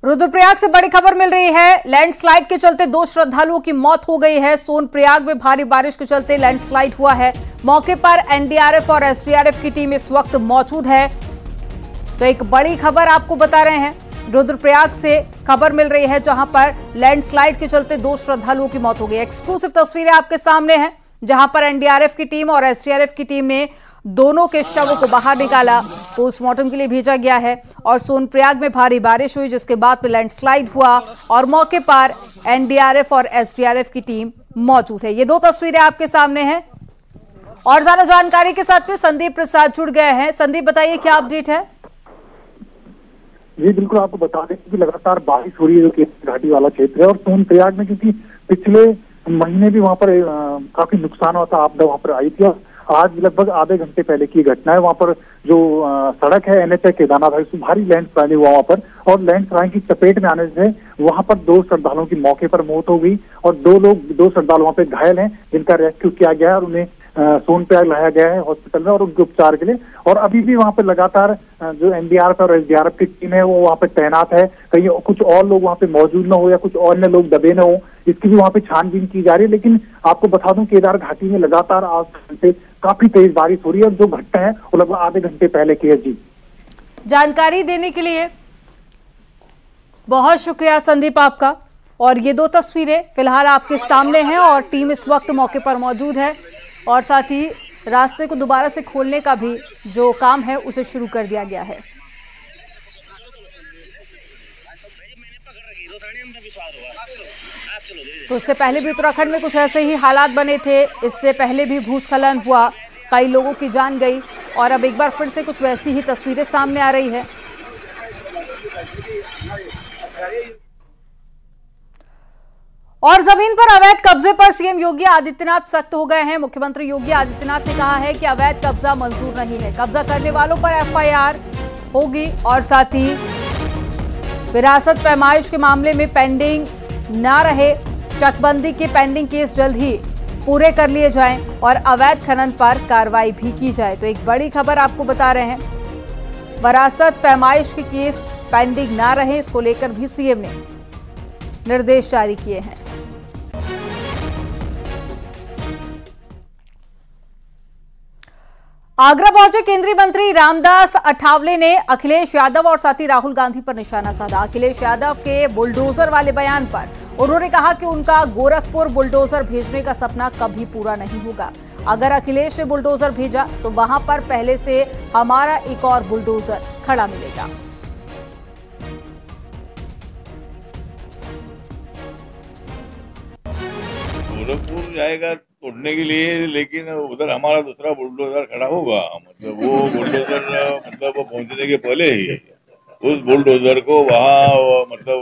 रुद्रप्रयाग से बड़ी खबर मिल रही है। लैंडस्लाइड के चलते 2 श्रद्धालुओं की मौत हो गई है। सोनप्रयाग में भारी बारिश के चलते लैंडस्लाइड हुआ है। मौके पर एनडीआरएफ और एसडीआरएफ की टीम इस वक्त मौजूद है। तो एक बड़ी खबर आपको बता रहे हैं, रुद्रप्रयाग से खबर मिल रही है जहां पर लैंडस्लाइड के चलते 2 श्रद्धालुओं की मौत हो गई। एक्सक्लूसिव तस्वीरें आपके सामने हैं जहां पर एनडीआरएफ की टीम और एसडीआरएफ की टीम ने दोनों के शवों को बाहर निकाला, पोस्टमार्टम के लिए भेजा गया है। और सोनप्रयाग में भारी बारिश हुई जिसके बाद में लैंडस्लाइड हुआ और मौके पर एनडीआरएफ और एसडीआरएफ की टीम मौजूद है। ये 2 तस्वीरें आपके सामने हैं और ज्यादा जानकारी के साथ में संदीप प्रसाद जुड़ गए हैं। संदीप, बताइए क्या अपडेट है? जी बिल्कुल, आपको बता दें कि लगातार बारिश हो रही है जो केसरी घाटी वाला क्षेत्र है और सोनप्रयाग में, क्योंकि पिछले महीने भी वहां पर काफी नुकसान हुआ था, आपदा वहां पर आई थी। आज लगभग आधे घंटे पहले की घटना है। वहां पर जो सड़क है एनएच केदारनाथ, उसमें भारी लैंडस्लाइडिंग हुआ वहां पर और लैंडस्लाइडिंग की चपेट में आने से वहां पर 2 श्रद्धालुओं की मौके पर मौत हो गई और 2 श्रद्धालु वहां पे घायल हैं जिनका रेस्क्यू किया गया है और उन्हें सोनप्रयाग लाया गया है हॉस्पिटल में और उनके उपचार के लिए। और अभी भी वहां पर लगातार जो एनडीआरएफ और एसडीआरएफ की टीम है वो वहां पे तैनात है। कहीं कुछ और लोग वहां पे मौजूद न हो या कुछ और लोग दबे न हो, इसकी भी वहां पे छानबीन की जा रही है। लेकिन आपको बता दूं, केदार घाटी में लगातार आज घंटे काफी तेज बारिश हो रही है और जो घटना है वो लगभग आधे घंटे पहले की है। जी, जानकारी देने के लिए बहुत शुक्रिया संदीप आपका। और ये 2 तस्वीरें फिलहाल आपके सामने हैं और टीम इस वक्त मौके पर मौजूद है और साथ ही रास्ते को दोबारा से खोलने का भी जो काम है उसे शुरू कर दिया गया है। तो इससे पहले भी उत्तराखंड में कुछ ऐसे ही हालात बने थे। इससे पहले भी भूस्खलन हुआ, कई लोगों की जान गई और अब एक बार फिर से कुछ वैसी ही तस्वीरें सामने आ रही है। और जमीन पर अवैध कब्जे पर सीएम योगी आदित्यनाथ सख्त हो गए हैं। मुख्यमंत्री योगी आदित्यनाथ ने कहा है कि अवैध कब्जा मंजूर नहीं है। कब्जा करने वालों पर एफआईआर होगी और साथ ही विरासत पैमाइश के मामले में पेंडिंग ना रहे, चकबंदी के पेंडिंग केस जल्द ही पूरे कर लिए जाएं और अवैध खनन पर कार्रवाई भी की जाए। तो एक बड़ी खबर आपको बता रहे हैं, विरासत पैमाइश के केस पेंडिंग ना रहे, इसको लेकर भी सीएम ने निर्देश जारी किए हैं। आगरा पहुंचे केंद्रीय मंत्री रामदास अठावले ने अखिलेश यादव और साथी राहुल गांधी पर निशाना साधा। अखिलेश यादव के बुलडोजर वाले बयान पर उन्होंने कहा कि उनका गोरखपुर बुलडोजर भेजने का सपना कभी पूरा नहीं होगा। अगर अखिलेश ने बुलडोजर भेजा तो वहां पर पहले से हमारा एक और बुलडोजर खड़ा मिलेगा। गोरखपुर जाएगा तोड़ने के लिए, लेकिन उधर हमारा दूसरा बुलडोजर खड़ा होगा। मतलब वो बुलडोजर मतलब पहुंचने के पहले ही उस बुलडोजर को वहाँ मतलब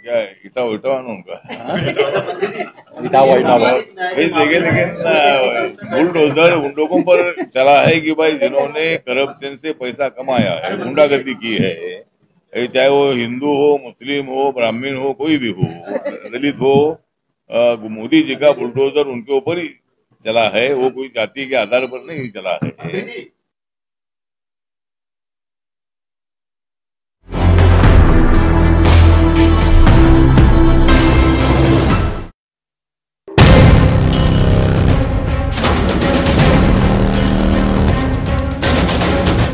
क्या इटा उनका भेज देंगे। लेकिन बुलडोजर उन लोगों पर चला है कि भाई जिन्होंने करप्शन से पैसा कमाया है, गुंडागर्दी की है, चाहे वो हिंदू हो, मुस्लिम हो, ब्राह्मण हो, कोई भी हो, दलित हो, मोदी जी का बुलडोजर उनके ऊपर ही चला है। वो कोई जाति के आधार पर नहीं चला है।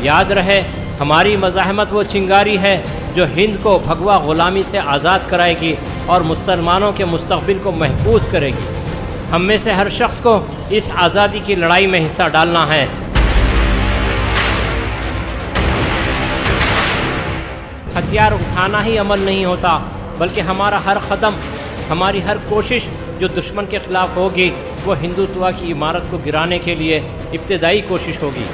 याद रहे, हमारी मज़ाहमत वो चिंगारी है जो हिंद को भगवा गुलामी से आज़ाद कराएगी और मुसलमानों के मुस्तक़बिल को महफूज करेगी। हम में से हर शख्स को इस आज़ादी की लड़ाई में हिस्सा डालना है। हथियार उठाना ही अमल नहीं होता, बल्कि हमारा हर कदम, हमारी हर कोशिश जो दुश्मन के खिलाफ होगी वो हिंदुत्व की इमारत को गिराने के लिए इब्तिदाई कोशिश होगी।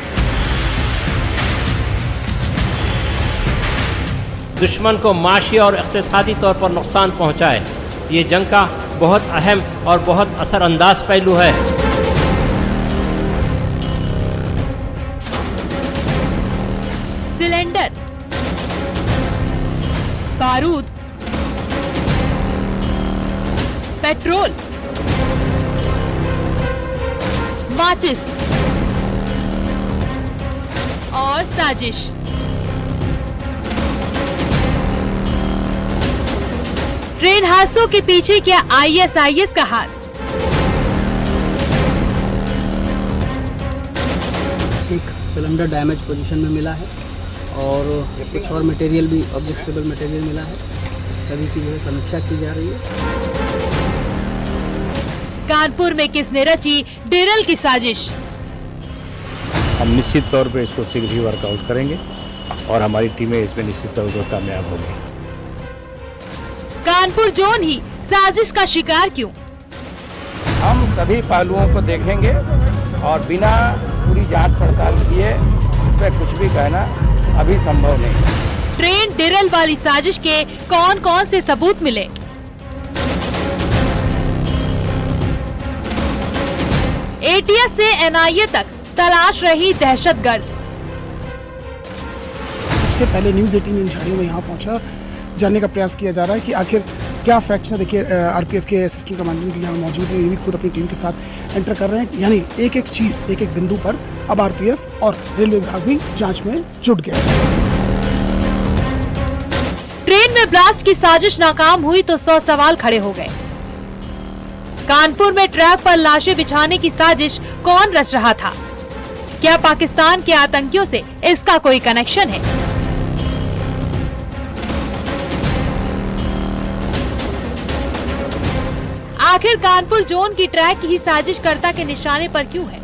दुश्मन को माशी और इक़्तिसादी तौर पर नुकसान पहुँचाए, ये जंग का बहुत अहम और बहुत असरअंदाज पहलू है। सिलेंडर, बारूद, पेट्रोल, माचिस और साजिश। ट्रेन हादसों के पीछे क्या ISIS का हाथ? एक सिलेंडर डैमेज पोजीशन में मिला है और कुछ और मटेरियल भी, ऑब्जेक्टेबल मटेरियल मिला है। सभी की जो है समीक्षा की जा रही है। कानपुर में किसने रची डिरल की साजिश? हम निश्चित तौर पे इसको शीघ्र ही वर्कआउट करेंगे और हमारी टीमें इसमें निश्चित तौर पर कामयाब होंगी। कानपुर जोन ही साजिश का शिकार क्यों? हम सभी पहलुओं को देखेंगे और बिना पूरी जांच पड़ताल किए इस पर कुछ भी कहना अभी संभव नहीं। ट्रेन डिरल वाली साजिश के कौन कौन से सबूत मिले? ATS से NIA तक तलाश रही दहशतगर्द। सबसे पहले न्यूज़ 18 इन झाड़ियों में यहाँ पहुँचा, जानने का प्रयास किया जा रहा है कि आखिर क्या फैक्ट्स हैं। देखिए RPF के असिस्टेंट कमांडेंट भी यहाँ मौजूद है, ये भी खुद अपनी टीम के साथ एंटर कर रहे हैं। यानी एक एक चीज़, एक एक बिंदु पर अब RPF और रेलवे विभाग भी जांच में जुट गया है। ट्रेन में ब्लास्ट की साजिश नाकाम हुई तो 100 सवाल खड़े हो गए। कानपुर में ट्रैक पर लाशें बिछाने की साजिश कौन रच रहा था? क्या पाकिस्तान के आतंकियों से इसका कोई कनेक्शन है? आखिर कानपुर जोन की ट्रैक की ही साजिश कर्ता के निशाने पर क्यों है?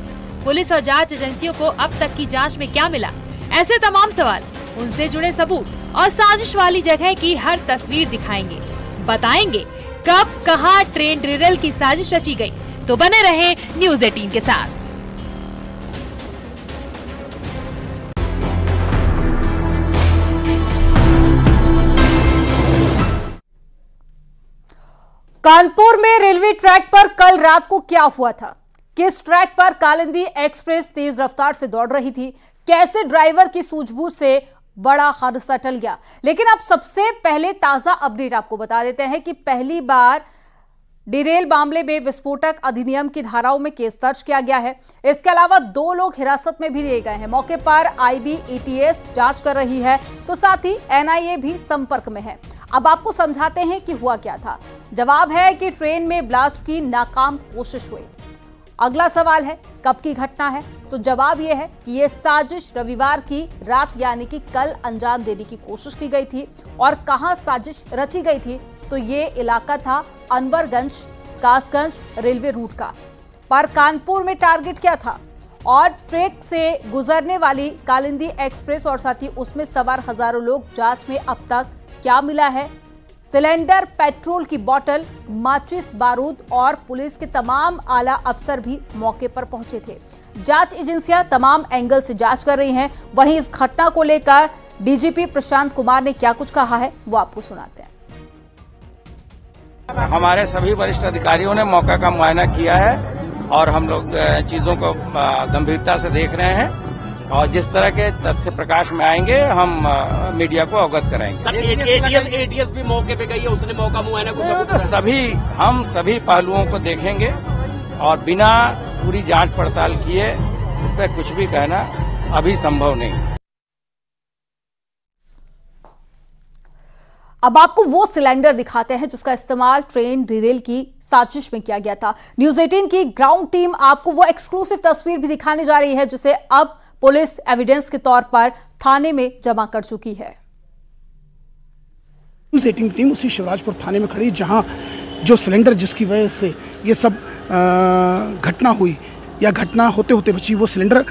पुलिस और जांच एजेंसियों को अब तक की जांच में क्या मिला? ऐसे तमाम सवाल, उनसे जुड़े सबूत और साजिश वाली जगह की हर तस्वीर दिखाएंगे, बताएंगे कब कहां ट्रेन डिरल की साजिश रची गई। तो बने रहे न्यूज़ 18 के साथ। कानपुर में रेलवे ट्रैक पर कल रात को क्या हुआ था? किस ट्रैक पर कालिंदी एक्सप्रेस तेज रफ्तार से दौड़ रही थी? कैसे ड्राइवर की सूझबूझ से बड़ा हादसा टल गया? लेकिन अब सबसे पहले ताजा अपडेट आपको बता देते हैं कि पहली बार डिरेल मामले में विस्फोटक अधिनियम की धाराओं में केस दर्ज किया गया है। इसके अलावा 2 लोग हिरासत में भी लिए गए हैं। मौके पर IBETS जांच कर रही है, तो साथ ही NIA भी संपर्क में है। अब आपको समझाते हैं कि हुआ क्या था। जवाब है कि ट्रेन में ब्लास्ट की नाकाम कोशिश हुई। अगला सवाल है कब की घटना है? तो जवाब यह है कि यह साजिश रविवार की रात यानी कि कल अंजाम देने की कोशिश की गई थी। और कहां साजिश रची गई थी? तो ये इलाका था अनवरगंज कासगंज रेलवे रूट का। पर कानपुर में टारगेट क्या था? और ट्रैक से गुजरने वाली कालिंदी एक्सप्रेस और साथ ही उसमें सवार हजारों लोग, जांच में अब तक क्या मिला है? सिलेंडर, पेट्रोल की बोतल, माचिस, बारूद और पुलिस के तमाम आला अफसर भी मौके पर पहुंचे थे। जांच एजेंसियां तमाम एंगल से जांच कर रही हैं। वहीं इस घटना को लेकर DGP प्रशांत कुमार ने क्या कुछ कहा है वो आपको सुनाते हैं। हमारे सभी वरिष्ठ अधिकारियों ने मौका का मुआयना किया है और हम लोग चीजों को गंभीरता से देख रहे हैं और जिस तरह के तथ्य प्रकाश में आएंगे हम मीडिया को अवगत कराएंगे। ATS भी मौके पे गई है, उसने मौका मुआयना को तो हम सभी पहलुओं को देखेंगे और बिना पूरी जांच पड़ताल किए इस पर कुछ भी कहना अभी संभव नहीं। अब आपको वो सिलेंडर दिखाते हैं जिसका इस्तेमाल ट्रेन डिरेल की साजिश में किया गया था। न्यूज़ 18 की ग्राउंड टीम आपको वो एक्सक्लूसिव तस्वीर भी दिखाने जा रही है जिसे अब पुलिस एविडेंस के तौर पर थाने में जमा कर चुकी है। न्यूज़ 18 टीम उसी शिवराजपुर थाने में खड़ी जहां जो सिलेंडर जिसकी वजह से ये सब घटना हुई या घटना होते होते बची, वो सिलेंडर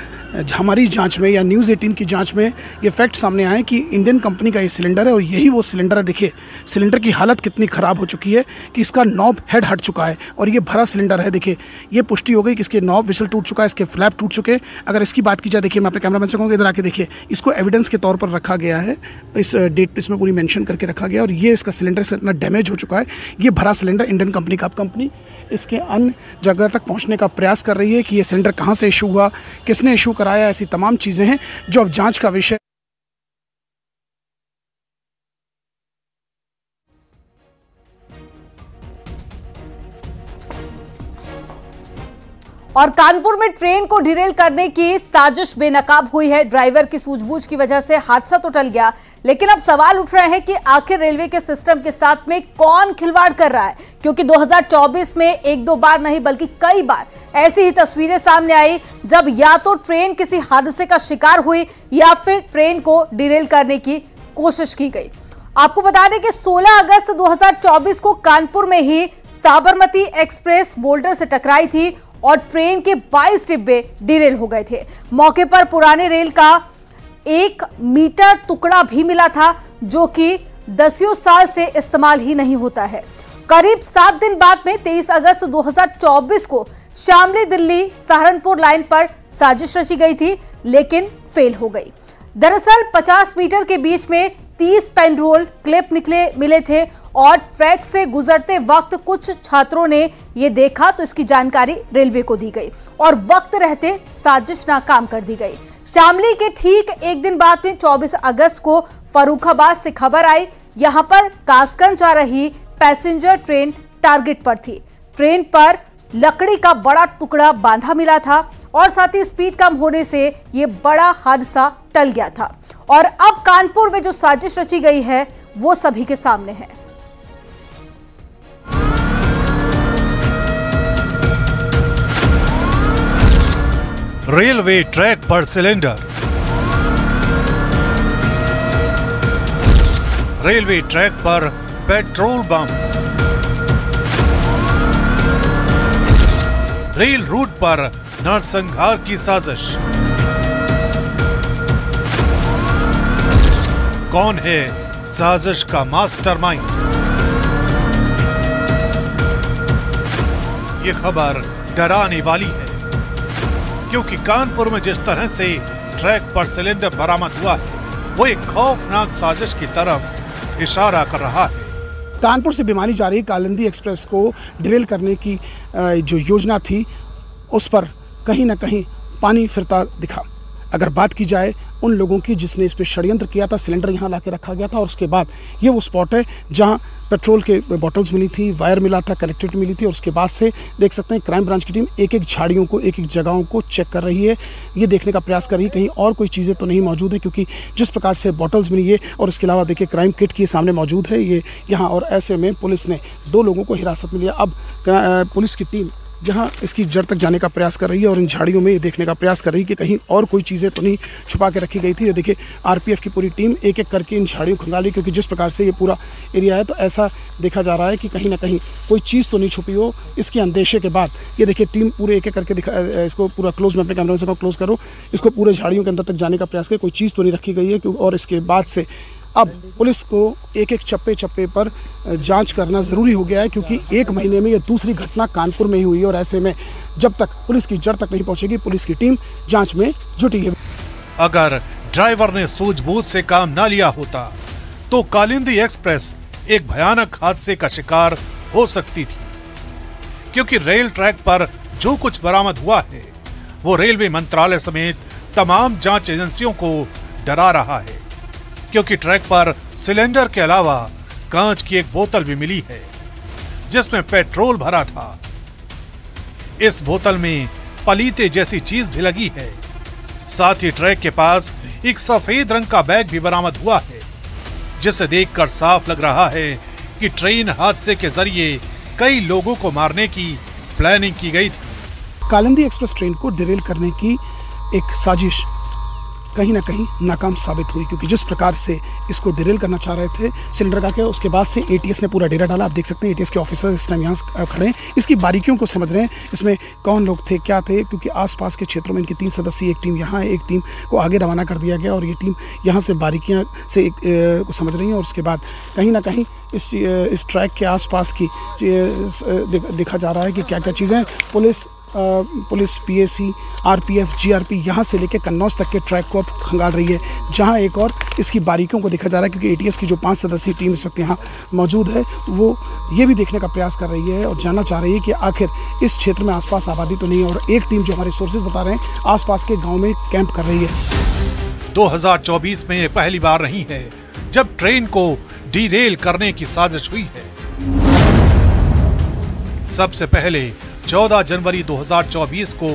हमारी जांच में या न्यूज़ 18 की जांच में ये फैक्ट सामने आए कि इंडियन कंपनी का ये सिलेंडर है और यही वो सिलेंडर है। देखिए सिलेंडर की हालत कितनी ख़राब हो चुकी है कि इसका नॉब हेड हट चुका है और ये भरा सिलेंडर है। देखिए ये पुष्टि हो गई कि इसके नॉब विसल टूट चुका है, इसके फ्लैप टूट चुके। अगर इसकी बात की जाए, देखिए मैं अपने कैमरामैन से कहूँगा इधर आके देखिए, इसको एविडेंस के तौर पर रखा गया है। इस डेट इसमें पूरी मेंशन करके रखा गया और ये इसका सिलेंडर से इतना डैमेज हो चुका है। ये भरा सिलेंडर इंडियन कंपनी का, अब कंपनी इसके अन्य जगह तक पहुँचने का प्रयास कर रही है कि ये सिलेंडर कहाँ से इशू हुआ, किसने इशू कराया, ऐसी तमाम चीजें हैं जो अब जांच का विषय। और कानपुर में ट्रेन को डिरेल करने की साजिश बेनकाब हुई है। ड्राइवर की सूझबूझ की वजह से हादसा तो टल गया, लेकिन अब सवाल उठ रहे हैं कि आखिर रेलवे के सिस्टम के साथ में कौन खिलवाड़ कर रहा है, क्योंकि 2024 में एक दो बार नहीं बल्कि कई बार ऐसी ही तस्वीरें सामने आई जब या तो ट्रेन किसी हादसे का शिकार हुई या फिर ट्रेन को डिरेल करने की कोशिश की गई। आपको बता दें कि 16 अगस्त 2024 को कानपुर में ही साबरमती एक्सप्रेस बोल्डर से टकराई थी और ट्रेन के 22 डिब्बे डिरेल हो गए थे। मौके पर पुराने रेल का 1 मीटर टुकड़ा भी मिला था, जो कि 10 साल से इस्तेमाल ही नहीं होता है। करीब 7 दिन बाद में 23 अगस्त 2024 को शामली दिल्ली सहारनपुर लाइन पर साजिश रची गई थी, लेकिन फेल हो गई। दरअसल 50 मीटर के बीच में 30 पेन रोल क्लिप मिले थे और ट्रैक से गुजरते वक्त कुछ छात्रों ने ये देखा तो इसकी जानकारी रेलवे को दी गई और वक्त रहते साजिश नाकाम कर दी गई। शामली के ठीक एक दिन बाद में 24 अगस्त को फर्रुखाबाद से खबर आई, यहां पर कासगंज जा रही पैसेंजर ट्रेन टारगेट पर थी। ट्रेन पर लकड़ी का बड़ा टुकड़ा बांधा मिला था और साथ ही स्पीड कम होने से ये बड़ा हादसा टल गया था। और अब कानपुर में जो साजिश रची गई है वो सभी के सामने है। रेलवे ट्रैक पर सिलेंडर। रेलवे ट्रैक पर पेट्रोल बम। रेल रूट पर नरसंहार की साजिश। कौन है साजिश का मास्टरमाइंड? ये खबर डराने वाली है, क्योंकि कानपुर में जिस तरह से ट्रैक पर सिलेंडर बरामद हुआ है वो एक खौफनाक साजिश की तरफ इशारा कर रहा है। कानपुर से भिवानी जा रही कालिंदी एक्सप्रेस को डिरेल करने की जो योजना थी उस पर कहीं ना कहीं पानी फिरता दिखा। अगर बात की जाए उन लोगों की जिसने इस पर षड्यंत्र किया था, सिलेंडर यहाँ लाके रखा गया था और उसके बाद ये वो स्पॉट है जहाँ पेट्रोल के बॉटल्स मिली थी, वायर मिला था, कनेक्टिविटी मिली थी और उसके बाद से देख सकते हैं क्राइम ब्रांच की टीम एक एक झाड़ियों को, एक एक जगहों को चेक कर रही है। ये देखने का प्रयास कर रही है कहीं और कोई चीज़ें तो नहीं मौजूद है, क्योंकि जिस प्रकार से बॉटल्स मिली है और इसके अलावा देखिए क्राइम किट की सामने मौजूद है ये यहाँ। और ऐसे में पुलिस ने 2 लोगों को हिरासत में लिया। अब पुलिस की टीम जहां इसकी जड़ तक जाने का प्रयास कर रही है और इन झाड़ियों में ये देखने का प्रयास कर रही है कि कहीं और कोई चीज़ें तो नहीं छुपा के रखी गई थी। ये देखिए आरपीएफ की पूरी टीम एक एक करके इन झाड़ियों को खंगाली, क्योंकि जिस प्रकार से ये पूरा एरिया है तो ऐसा देखा जा रहा है कि कहीं ना कहीं कोई चीज़ तो नहीं छुपी हो। इसके अंदेशे के बाद ये देखिए टीम पूरे एक एक करके इसको पूरा क्लोज, में अपने कैमरे से क्लोज करो, इसको पूरे झाड़ियों के अंदर तक जाने का प्रयास करे, कोई चीज़ तो नहीं रखी गई है। और इसके बाद से अब पुलिस को एक एक चप्पे चप्पे पर जांच करना ज़रूरी हो गया है, क्योंकि 1 महीने में ये दूसरी घटना कानपुर में ही हुई है और ऐसे में जब तक पुलिस की जड़ तक नहीं पहुंचेगी पुलिस की टीम जांच में जुटी है। अगर ड्राइवर ने सूझबूझ से काम ना लिया होता तो कालिंदी एक्सप्रेस एक भयानक हादसे का शिकार हो सकती थी, क्योंकि रेल ट्रैक पर जो कुछ बरामद हुआ है वो रेलवे मंत्रालय समेत तमाम जांच एजेंसियों को डरा रहा है, क्योंकि ट्रैक पर सिलेंडर के अलावा कांच की एक बोतल भी मिली है जिसमें पेट्रोल भरा था। इस बोतल में पलीते जैसी चीज भी लगी है। साथ ही ट्रैक के पास एक सफेद रंग का बैग भी बरामद हुआ है, जिसे देखकर साफ लग रहा है कि ट्रेन हादसे के जरिए कई लोगों को मारने की प्लानिंग की गई थी। कालिंदी एक्सप्रेस ट्रेन को डिरेल करने की एक साजिश कहीं ना कहीं नाकाम साबित हुई, क्योंकि जिस प्रकार से इसको डिरेल करना चाह रहे थे सिलेंडर का, उसके बाद से एटीएस ने पूरा डेरा डाला। आप देख सकते हैं एटीएस के ऑफिसर इस टाइम यहाँ खड़े हैं, इसकी बारीकियों को समझ रहे हैं, इसमें कौन लोग थे, क्या थे, क्योंकि आसपास के क्षेत्रों में इनकी 3 सदस्यीय एक टीम यहाँ है, एक टीम को आगे रवाना कर दिया गया और ये टीम यहाँ से बारीकियाँ से को समझ रही हैं। और उसके बाद कहीं ना कहीं इस ट्रैक के आसपास की देखा जा रहा है कि क्या क्या चीज़ें पुलिस पीएसी, आरपीएफ, जीआरपी यहाँ से लेकर कन्नौज तक के ट्रैक को अब खंगाल रही है, जहाँ एक और इसकी बारीकियों को देखा जा रहा है, क्योंकि एटीएस की जो 5 सदस्यीय टीम इस वक्त यहाँ मौजूद है वो ये भी देखने का प्रयास कर रही है और जानना चाह रही है कि आखिर इस क्षेत्र में आसपास आबादी तो नहीं है। और एक टीम जो हमारे सोर्सेज बता रहे हैं आसपास के गाँव में कैंप कर रही है। 2024 में ये पहली बार नहीं है जब ट्रेन को डिरेल करने की साजिश हुई है। सबसे पहले 14 जनवरी 2024 को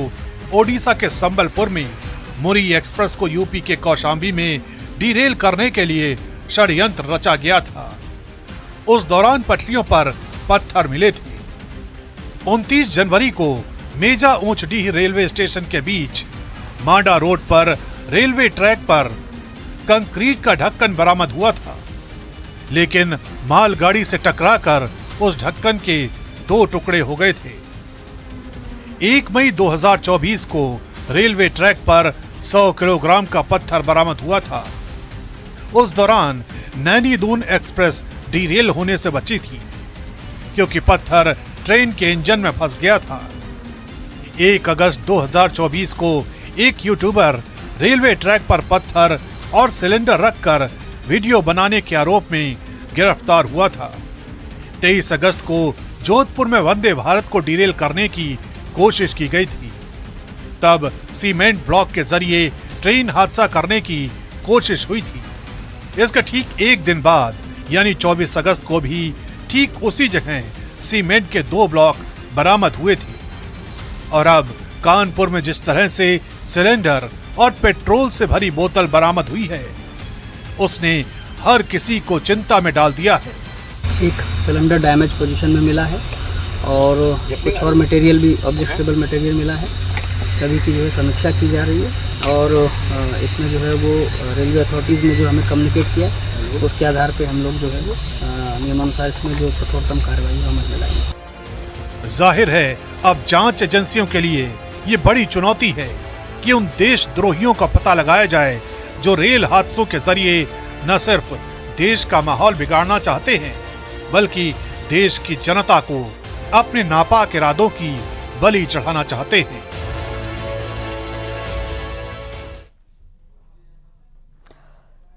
ओडिशा के संबलपुर में मुरी एक्सप्रेस को यूपी के कौशाम्बी में डीरेल करने के लिए षड्यंत्र रचा गया था। उस दौरान पटरियों पर पत्थर मिले थे। 29 जनवरी को मेजा ऊंचडीह रेलवे स्टेशन के बीच मांडा रोड पर रेलवे ट्रैक पर कंक्रीट का ढक्कन बरामद हुआ था, लेकिन मालगाड़ी से टकराकर उस ढक्कन के 2 टुकड़े हो गए थे। 1 मई 2024 को रेलवे ट्रैक पर 100 किलोग्राम का पत्थर बरामद हुआ था। उस दौरान नैनी दून एक्सप्रेस डीरेल होने से बची थी, क्योंकि पत्थर ट्रेन के इंजन में फंस गया था। 1 अगस्त 2024 को एक यूट्यूबर रेलवे ट्रैक पर पत्थर और सिलेंडर रखकर वीडियो बनाने के आरोप में गिरफ्तार हुआ था। 23 अगस्त को जोधपुर में वंदे भारत को डीरेल करने की कोशिश की गई थी। तब सीमेंट ब्लॉक के जरिए ट्रेन हादसा करने की कोशिश हुई थी। इसके ठीक एक दिन बाद यानी 24 अगस्त को भी ठीक उसी जगह सीमेंट के 2 ब्लॉक बरामद हुए थे। और अब कानपुर में जिस तरह से सिलेंडर और पेट्रोल से भरी बोतल बरामद हुई है, उसने हर किसी को चिंता में डाल दिया है। एक सिलेंडर डैमेज पोजीशन में मिला है और कुछ और मटेरियल भी ऑब्जेक्टेबल मटेरियल मिला है। सभी की जो है समीक्षा की जा रही है और इसमें जो है वो रेलवे अथॉरिटीज़ ने जो हमें कम्युनिकेट किया, उसके आधार पे हम लोग जो है वो नियमानुसार इसमें जो कठोरतम कार्रवाई अमल में लाएंगे। जाहिर है अब जांच एजेंसियों के लिए ये बड़ी चुनौती है कि उन देशद्रोहियों का पता लगाया जाए जो रेल हादसों के जरिए न सिर्फ देश का माहौल बिगाड़ना चाहते हैं, बल्कि देश की जनता को अपने नापाक इरादों की बलि चढ़ाना चाहते हैं।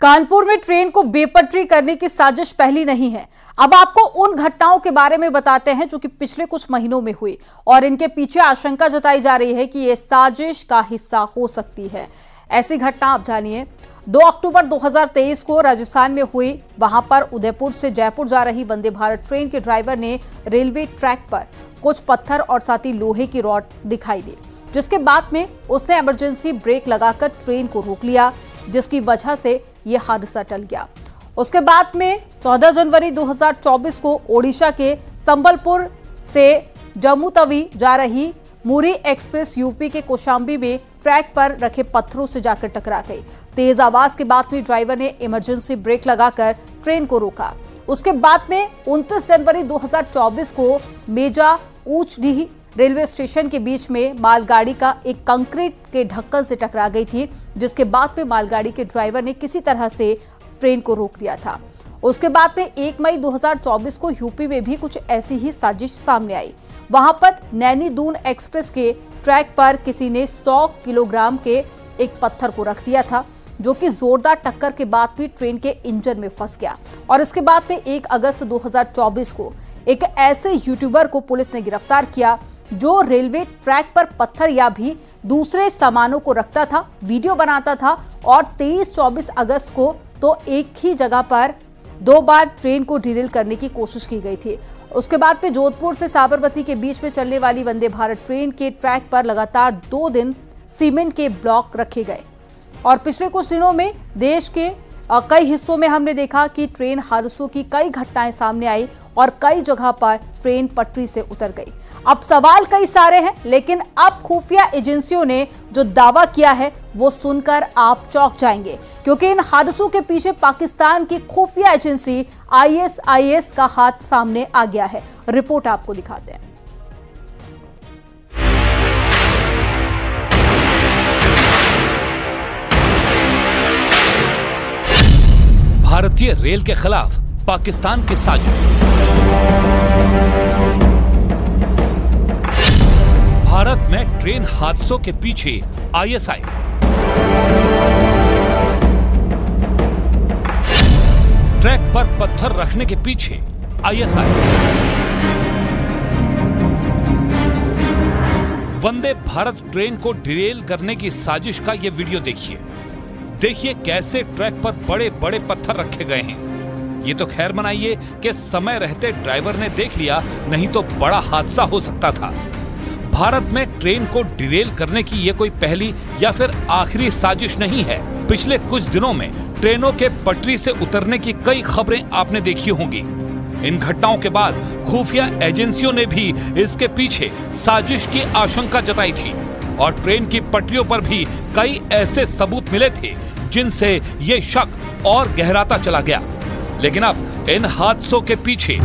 कानपुर में ट्रेन को बेपटरी करने की साजिश पहली नहीं है। अब आपको उन घटनाओं के बारे में बताते हैं जो कि पिछले कुछ महीनों में हुई और इनके पीछे आशंका जताई जा रही है कि यह साजिश का हिस्सा हो सकती है। ऐसी घटना आप जानिए। 2 अक्टूबर 2023 को राजस्थान में हुई। वहां पर उदयपुर से जयपुर जा रही वंदे भारत ट्रेन के ड्राइवर ने रेलवे ट्रैक पर कुछ पत्थर और साथ ही लोहे की रॉड दिखाई दी, जिसके बाद में उसने इमरजेंसी ब्रेक लगाकर ट्रेन को रोक लिया, जिसकी वजह से यह हादसा टल गया। उसके बाद में 14 जनवरी 2024 को ओडिशा के संबलपुर से जम्मू तवी जा रही मुरी एक्सप्रेस यूपी के कौशाम्बी में ट्रैक पर रखे पत्थरों से जाकर टकरा गई। तेज आवाज के बाद में ड्राइवर ने इमरजेंसी ब्रेक लगाकर ट्रेन को रोका। उसके बाद में 29 जनवरी 2024 को मेजा ऊंचडीह रेलवे स्टेशन के बीच में मालगाड़ी का एक कंक्रीट के ढक्कन से टकरा गई थी, जिसके बाद में मालगाड़ी के ड्राइवर ने किसी तरह से ट्रेन को रोक दिया था। उसके बाद में 1 मई 2024 को यूपी में भी कुछ ऐसी ही साजिश सामने आई। वहां पर नैनी दून एक्सप्रेस के ट्रैक पर किसी ने 100 किलोग्राम के एक पत्थर को रख दिया था, जो कि जोरदार टक्कर के बाद भी ट्रेन के इंजन में फंस गया। और इसके बाद में 1 अगस्त 2024 को एक ऐसे यूट्यूबर को पुलिस ने गिरफ्तार किया जो रेलवे ट्रैक पर पत्थर या भी दूसरे सामानों को रखता था, वीडियो बनाता था। और 23-24 अगस्त को तो एक ही जगह पर 2 बार ट्रेन को डीरेल करने की कोशिश की गई थी। उसके बाद में जोधपुर से साबरमती के बीच में चलने वाली वंदे भारत ट्रेन के ट्रैक पर लगातार 2 दिन सीमेंट के ब्लॉक रखे गए। और पिछले कुछ दिनों में देश के कई हिस्सों में हमने देखा कि ट्रेन हादसों की कई घटनाएं सामने आई और कई जगह पर ट्रेन पटरी से उतर गई। अब सवाल कई सारे हैं, लेकिन अब खुफिया एजेंसियों ने जो दावा किया है वो सुनकर आप चौंक जाएंगे, क्योंकि इन हादसों के पीछे पाकिस्तान की खुफिया एजेंसी ISIS का हाथ सामने आ गया है। रिपोर्ट आपको दिखाते हैं। भारतीय रेल के खिलाफ पाकिस्तान की साजिश। भारत में ट्रेन हादसों के पीछे ISI। ट्रैक पर पत्थर रखने के पीछे ISI। वंदे भारत ट्रेन को डिरेल करने की साजिश का यह वीडियो देखिए कैसे ट्रैक पर बड़े बड़े पत्थर रखे गए हैं। ये तो खैर मनाइए कि समय रहते ड्राइवर ने देख लिया, नहीं तो बड़ा हादसा हो सकता था। भारत में ट्रेन को डिरेल करने की ये कोई पहली या फिर आखिरी साजिश नहीं है। पिछले कुछ दिनों में ट्रेनों के पटरी से उतरने की कई खबरें आपने देखी होंगी। इन घटनाओं के बाद खुफिया एजेंसियों ने भी इसके पीछे साजिश की आशंका जताई थी और ट्रेन की पटरियों पर भी कई ऐसे सबूत मिले थे जिनसे ये शक और गहराता चला गया। लेकिन अब इन हादसों के पीछे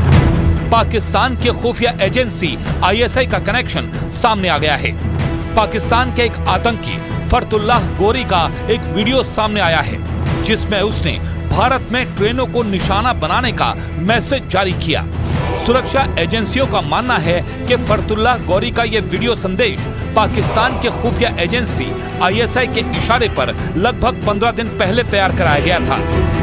पाकिस्तान की खुफिया एजेंसी ISI का कनेक्शन सामने आ गया है। पाकिस्तान के एक आतंकी फरतुल्लाह गोरी का एक वीडियो सामने आया है जिसमें उसने भारत में ट्रेनों को निशाना बनाने का मैसेज जारी किया। सुरक्षा एजेंसियों का मानना है कि फरतुल्लाह गौरी का यह वीडियो संदेश पाकिस्तान के खुफिया एजेंसी ISI के इशारे पर लगभग 15 दिन पहले तैयार कराया गया था।